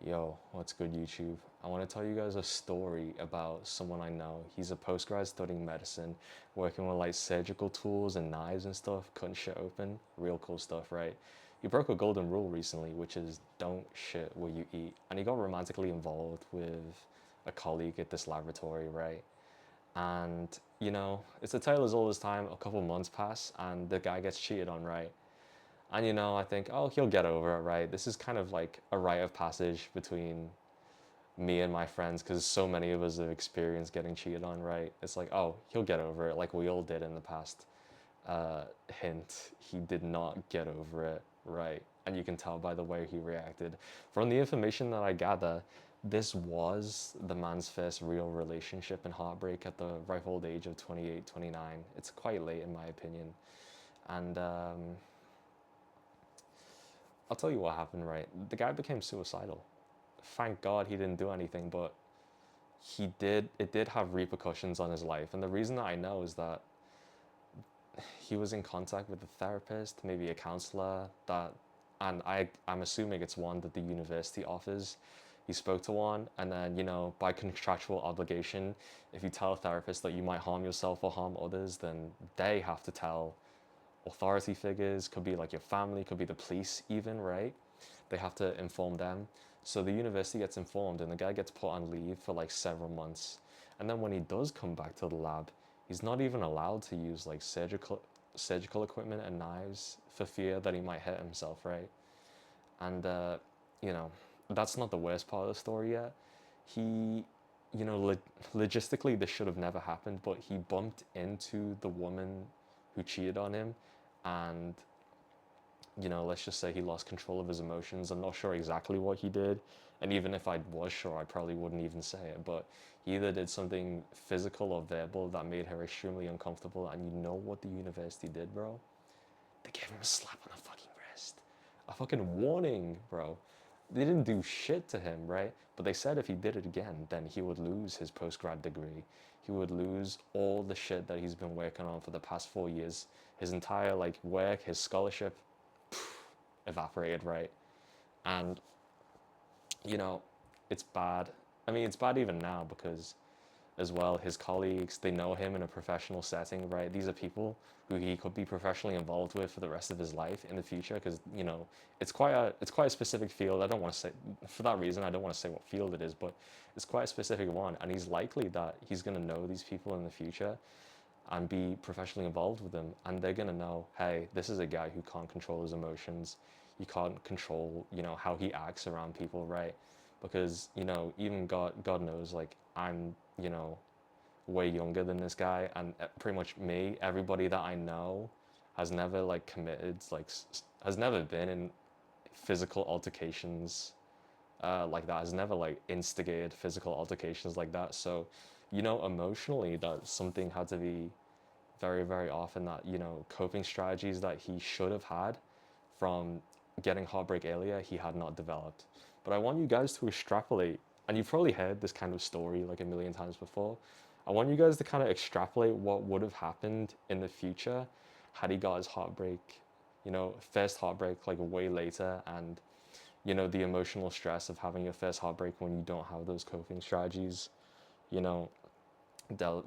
Yo, what's good, YouTube? I want to tell you guys a story about someone I know. He's a postgrad studying medicine, working with like surgical tools and knives and stuff, cutting shit open. Real cool stuff, right? He broke a golden rule recently, which is don't shit where you eat. And he got romantically involved with a colleague at this laboratory, right? And, it's a tale as old as time. A couple months pass, and the guy gets cheated on, right? And I think, oh, he'll get over it, right? This is kind of like a rite of passage between me and my friends because so many of us have experienced getting cheated on, right? It's like, oh, he'll get over it, like we all did in the past. Hint, he did not get over it, right? And you can tell by the way he reacted. From the information that I gather, this was the man's first real relationship and heartbreak at the ripe old age of 28, 29. It's quite late, in my opinion. And I'll tell you what happened, right? The guy became suicidal. Thank God he didn't do anything, but it did have repercussions on his life. And the reason that I know is that he was in contact with a therapist, maybe a counselor, and I'm assuming it's one that the university offers. He spoke to one, and then, by contractual obligation, if you tell a therapist that you might harm yourself or harm others, then they have to tell authority figures, could be like your family, could be the police, even, right? They have to inform them. So the university gets informed, and the guy gets put on leave for like several months. And then when he does come back to the lab, he's not even allowed to use like surgical equipment and knives for fear that he might hurt himself, right? And you know, that's not the worst part of the story yet. He, logistically, this should have never happened, but he bumped into the woman who cheated on him, and let's just say he lost control of his emotions. I'm not sure exactly what he did, and even if I was sure, I probably wouldn't even say it. But he either did something physical or verbal that made her extremely uncomfortable. And you know what the university did, bro? They gave him a slap on the fucking wrist, a fucking warning, bro. They didn't do shit to him, right? But they said if he did it again, then he would lose his post-grad degree. He would lose all the shit that he's been working on for the past 4 years. His entire like work, his scholarship, evaporated, right? And you know, it's bad. I mean, it's bad even now because, as well, his colleagues, they know him in a professional setting, right? These are people who he could be professionally involved with for the rest of his life in the future because, it's quite a specific field. I don't want to say, for that reason, I don't want to say what field it is, but it's quite a specific one, and he's likely that he's going to know these people in the future and be professionally involved with them, and they're going to know, hey, this is a guy who can't control his emotions. You can't control, how he acts around people, right? Because, even God knows, like, I'm, way younger than this guy, and pretty much me, everybody that I know has never like committed, like, has never been in physical altercations like that, has never like instigated physical altercations like that. So, emotionally, that something had to be very, very often, that, coping strategies that he should have had from getting heartbreak earlier, he had not developed. But I want you guys to extrapolate, and you've probably heard this kind of story like a million times before. I want you guys to kind of extrapolate what would have happened in the future had he got his heartbreak, first heartbreak like way later, and, the emotional stress of having your first heartbreak when you don't have those coping strategies, you know,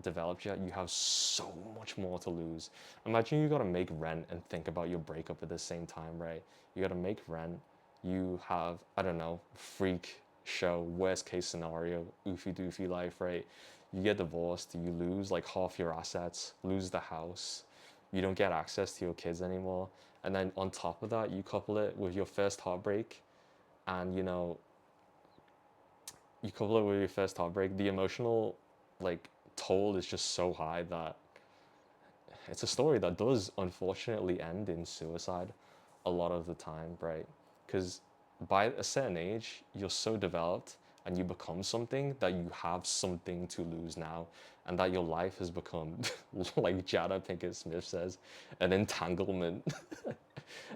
developed yet. You have so much more to lose. Imagine you gotta make rent and think about your breakup at the same time, right? You gotta make rent. You have, I don't know, freak show, worst case scenario, oofy doofy life, right? You get divorced, you lose like half your assets, lose the house, you don't get access to your kids anymore. And then on top of that, you couple it with your first heartbreak, and the emotional like toll is just so high that it's a story that does unfortunately end in suicide a lot of the time, right? Because by a certain age, you're so developed and you become something that you have something to lose now, and that your life has become, like Jada Pinkett Smith says, an entanglement,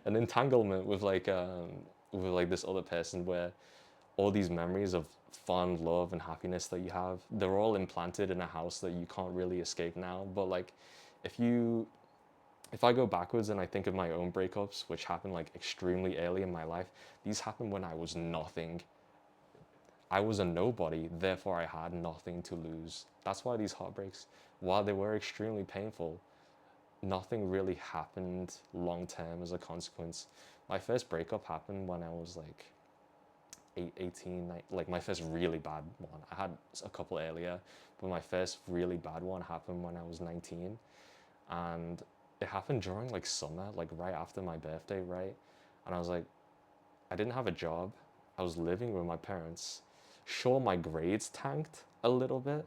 an entanglement with like this other person, where all these memories of fun, love, and happiness that you have, they're all implanted in a house that you can't really escape now. But like, if you if I go backwards and I think of my own breakups, which happened like extremely early in my life, these happened when I was nothing. I was a nobody, therefore I had nothing to lose. That's why these heartbreaks, while they were extremely painful, nothing really happened long term as a consequence. My first breakup happened when I was like 18, like my first really bad one. I had a couple earlier, but my first really bad one happened when I was 19. And it happened during like summer, like right after my birthday, right? And I was like, I didn't have a job. I was living with my parents. Sure, my grades tanked a little bit,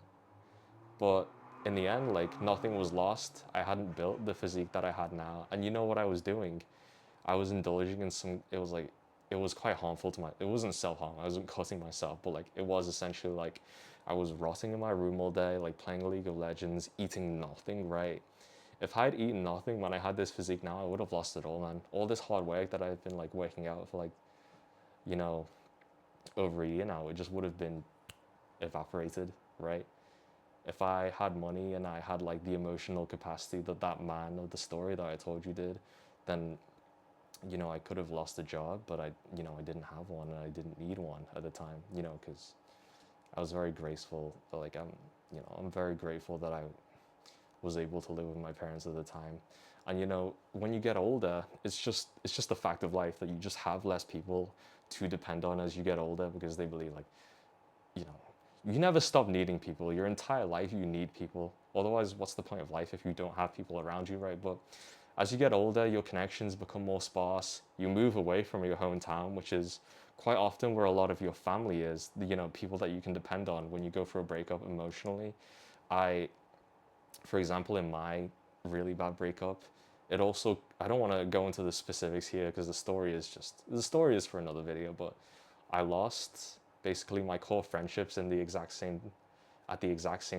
but in the end, like nothing was lost. I hadn't built the physique that I had now. And you know what I was doing? I was indulging in some, it was like, it was quite harmful to my, it wasn't self-harm, I wasn't cutting myself, but like it was essentially like I was rotting in my room all day, like playing League of Legends, eating nothing, right? If I had eaten nothing when I had this physique now, I would have lost it all, man. All this hard work that I've been like working out for like, you know, over a year now, it just would have been evaporated, right? If I had money and I had like the emotional capacity that that man of the story that I told you did, then I could have lost a job, but I didn't have one and I didn't need one at the time, because I was very graceful. Like I'm very grateful that I was able to live with my parents at the time. And when you get older, it's just the fact of life that you just have less people to depend on as you get older because they believe like, you know, you never stop needing people. Your entire life you need people. Otherwise, what's the point of life if you don't have people around you, right? But as you get older, your connections become more sparse. You move away from your hometown, which is quite often where a lot of your family is, people that you can depend on when you go through a breakup emotionally. I, for example, in my really bad breakup, it also, I don't want to go into the specifics here because the story is for another video, but I lost basically my core friendships at the exact same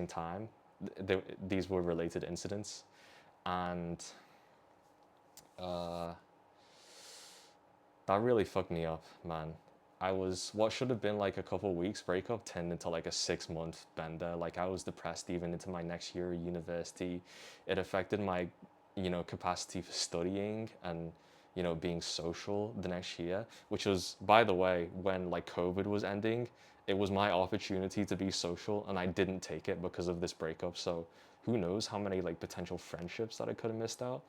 time. These were related incidents. And uh, that really fucked me up, man. What should have been like a couple weeks breakup turned into like a 6 month bender. Like I was depressed even into my next year of university. It affected my, capacity for studying and, being social the next year, which was, by the way, when like COVID was ending, it was my opportunity to be social and I didn't take it because of this breakup. So who knows how many like potential friendships that I could have missed out,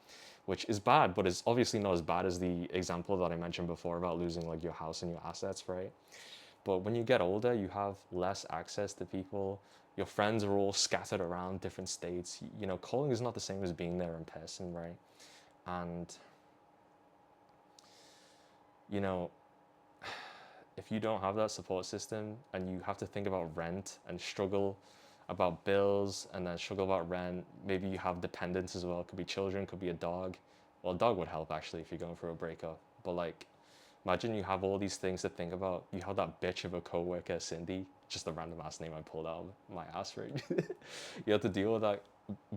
which is bad, but it's obviously not as bad as the example that I mentioned before about losing like your house and your assets, right? But when you get older, you have less access to people. Your friends are all scattered around different states. Calling is not the same as being there in person, right? And, you know, if you don't have that support system and you have to think about rent and struggle about bills and then struggle about rent, maybe you have dependents as well. It could be children, could be a dog. Well, a dog would help actually if you're going through a breakup. But like, imagine you have all these things to think about. You have that bitch of a coworker, Cindy, just a random ass name I pulled out of my ass, right? You have to deal with that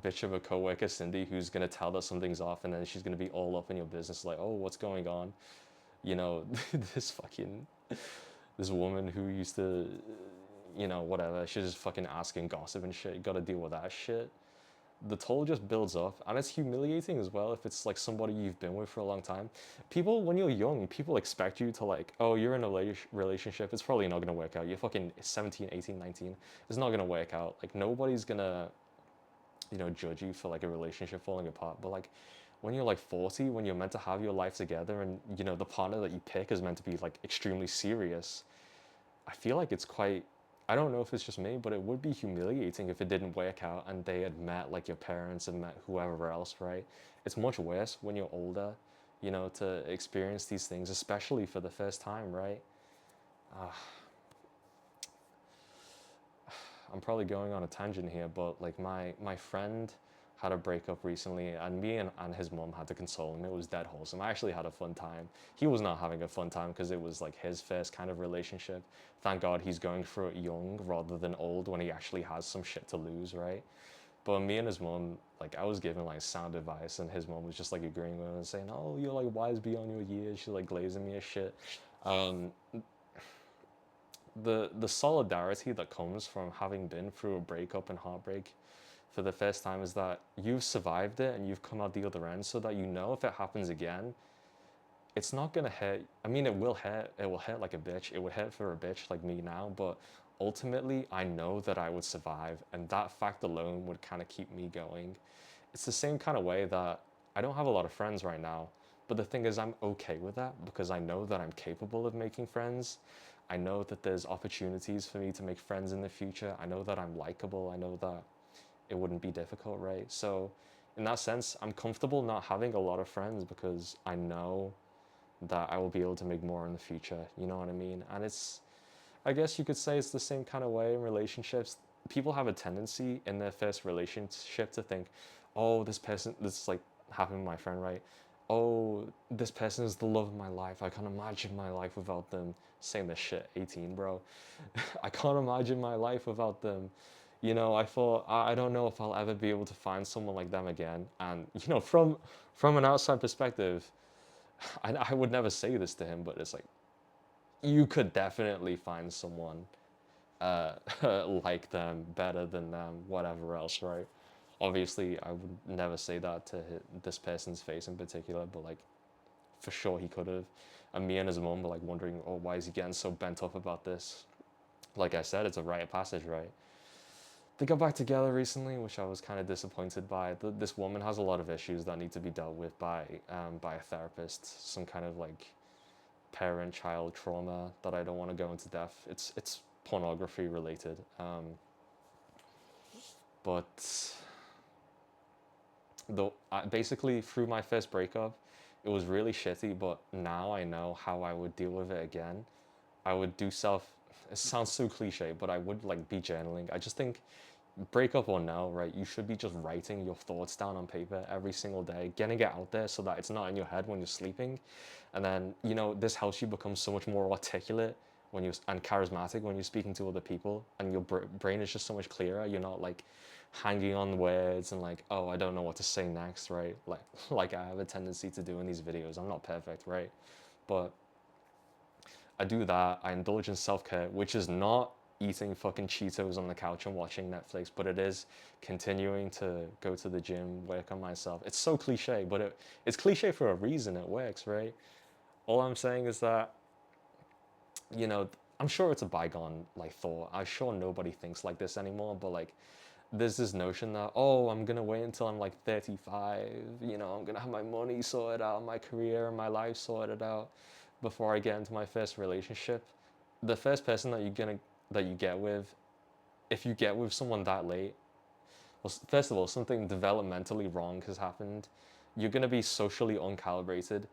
bitch of a coworker, Cindy, who's gonna tell that something's off, and then she's gonna be all up in your business, like, oh, what's going on? You know, this fucking this woman who used to, whatever. She's just fucking asking gossip and shit. You gotta deal with that shit. The toll just builds up, and it's humiliating as well if it's like somebody you've been with for a long time. People, when you're young, people expect you to like, oh, you're in a relationship, it's probably not gonna work out. You're fucking 17, 18, 19. It's not gonna work out. Like nobody's gonna, judge you for like a relationship falling apart. But like when you're like 40, when you're meant to have your life together and the partner that you pick is meant to be like extremely serious, I feel like it's quite, I don't know if it's just me, but it would be humiliating if it didn't work out and they had met like your parents and met whoever else, right? It's much worse when you're older, to experience these things, especially for the first time, right? I'm probably going on a tangent here, but like my friend had a breakup recently, and me and his mom had to console him. It was dead wholesome. I actually had a fun time. He was not having a fun time because it was like his first kind of relationship. Thank God he's going through it young rather than old when he actually has some shit to lose, right? But me and his mom, like I was giving like sound advice, and his mom was just like agreeing with him and saying, "Oh, you're like wise beyond your years." She's like glazing me as shit. Um, the solidarity that comes from having been through a breakup and heartbreak for the first time is that you've survived it and you've come out the other end, so that if it happens again, it's not gonna hurt. I mean, it will hurt. It will hurt like a bitch. It would hurt for a bitch like me now, but ultimately, I know that I would survive, and that fact alone would kind of keep me going. It's the same kind of way that I don't have a lot of friends right now, but the thing is, I'm okay with that because I know that I'm capable of making friends. I know that there's opportunities for me to make friends in the future. I know that I'm likable. I know that it wouldn't be difficult, right? So, in that sense, I'm comfortable not having a lot of friends because I know that I will be able to make more in the future. You know what I mean? And it's, I guess you could say it's the same kind of way in relationships. People have a tendency in their first relationship to think, oh, this person, this is like happened with my friend, right? Oh, this person is the love of my life. I can't imagine my life without them. Saying this shit, 18, bro. I can't imagine my life without them. You know, I thought I don't know if I'll ever be able to find someone like them again. And you know, from an outside perspective, I would never say this to him, but it's like you could definitely find someone uh, like them, better than them, whatever else, right? Obviously, I would never say that to this person's face in particular, but like for sure he could have. And me and his mom were like wondering, oh, why is he getting so bent up about this? Like I said, it's a rite of passage, right? They got back together recently, which I was kind of disappointed by. This woman has a lot of issues that need to be dealt with by a therapist. Some kind of like parent-child trauma that I don't want to go into depth. It's pornography related, but though basically through my first breakup, it was really shitty. But now I know how I would deal with it again. I would do self. It sounds so cliche, but I would like be journaling. I just think breakup or no, right? You should be just writing your thoughts down on paper every single day, getting it out there so that it's not in your head when you're sleeping. And then, you know, this helps you become so much more articulate when you're and charismatic when you're speaking to other people, and your brain is just so much clearer. You're not like hanging on words and like, oh, I don't know what to say next, right? Like like I have a tendency to do in these videos. I'm not perfect, right? But I do that. I indulge in self care, which is not eating fucking Cheetos on the couch and watching Netflix, but it is continuing to go to the gym, work on myself. It's so cliche, but it's cliche for a reason. It works, right? All I'm saying is that, you know, I'm sure it's a bygone like thought. I'm sure nobody thinks like this anymore, but like there's this notion that, oh, I'm gonna wait until I'm like 35, you know, I'm gonna have my money sorted out, my career and my life sorted out before I get into my first relationship. The first person that you get with, if you get with someone that late, well, first of all, something developmentally wrong has happened. You're gonna be socially uncalibrated,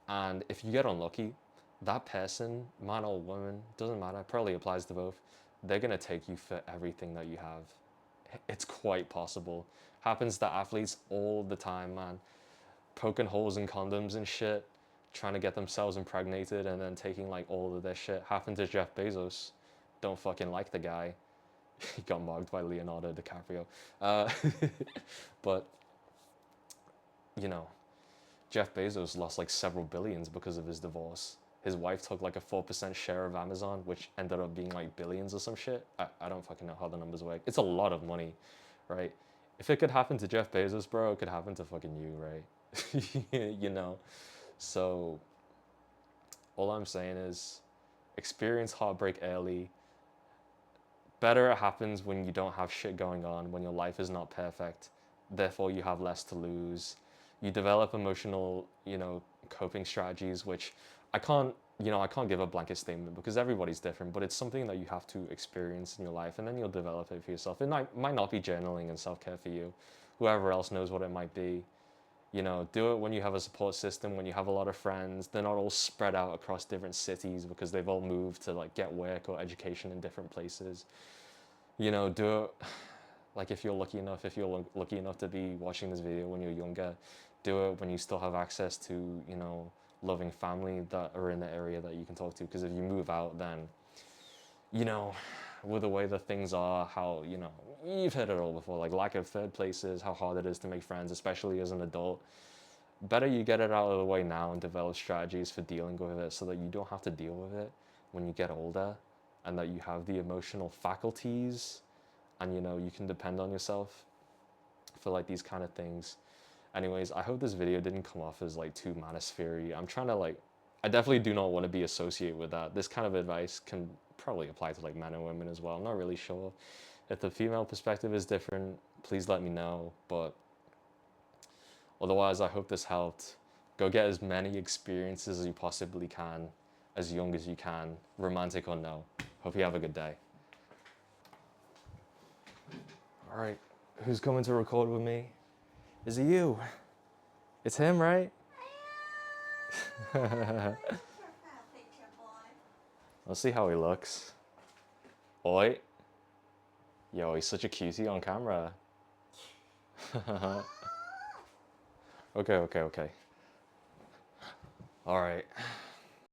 and if you get unlucky, that person, man or woman, doesn't matter, probably applies to both. They're gonna take you for everything that you have. It's quite possible. Happens to athletes all the time, man. Poking holes in condoms and shit, trying to get themselves impregnated and then taking like all of their shit. Happened to Jeff Bezos. Don't fucking like the guy. He got mugged by Leonardo DiCaprio. Uh, but, you know, Jeff Bezos lost like several billions because of his divorce. His wife took like a 4% share of Amazon, which ended up being like billions or some shit. I don't fucking know how the numbers work. It's a lot of money, right? If it could happen to Jeff Bezos, bro, it could happen to fucking you, right? You know? So, all I'm saying is experience heartbreak early. Better it happens when you don't have shit going on, when your life is not perfect. Therefore, you have less to lose. You develop emotional, you know, coping strategies, which I can't give a blanket statement because everybody's different, but it's something that you have to experience in your life and then you'll develop it for yourself. It might not be journaling and self care for you. Whoever else knows what it might be. You know, do it when you have a support system, when you have a lot of friends. They're not all spread out across different cities because they've all moved to like get work or education in different places. You know, do it like if you're lucky enough, if you're lucky enough to be watching this video when you're younger, do it when you still have access to, you know, loving family that are in the area that you can talk to. Because if you move out, then, you know, with the way that things are, how, you know, you've heard it all before, like lack of third places, how hard it is to make friends, especially as an adult. Better you get it out of the way now and develop strategies for dealing with it so that you don't have to deal with it when you get older, and that you have the emotional faculties and, you know, you can depend on yourself for like these kind of things. Anyways, I hope this video didn't come off as like too manosphere-y. I'm trying to like I definitely do not want to be associated with that. This kind of advice can probably apply to like men and women as well. I'm not really sure. If the female perspective is different, please let me know. But otherwise, I hope this helped. Go get as many experiences as you possibly can, as young as you can, romantic or no. Hope you have a good day. All right, who's coming to record with me? Is it you? It's him, right? Let's see how he looks. Oi. Yo, he's such a cutie on camera. Okay. All right.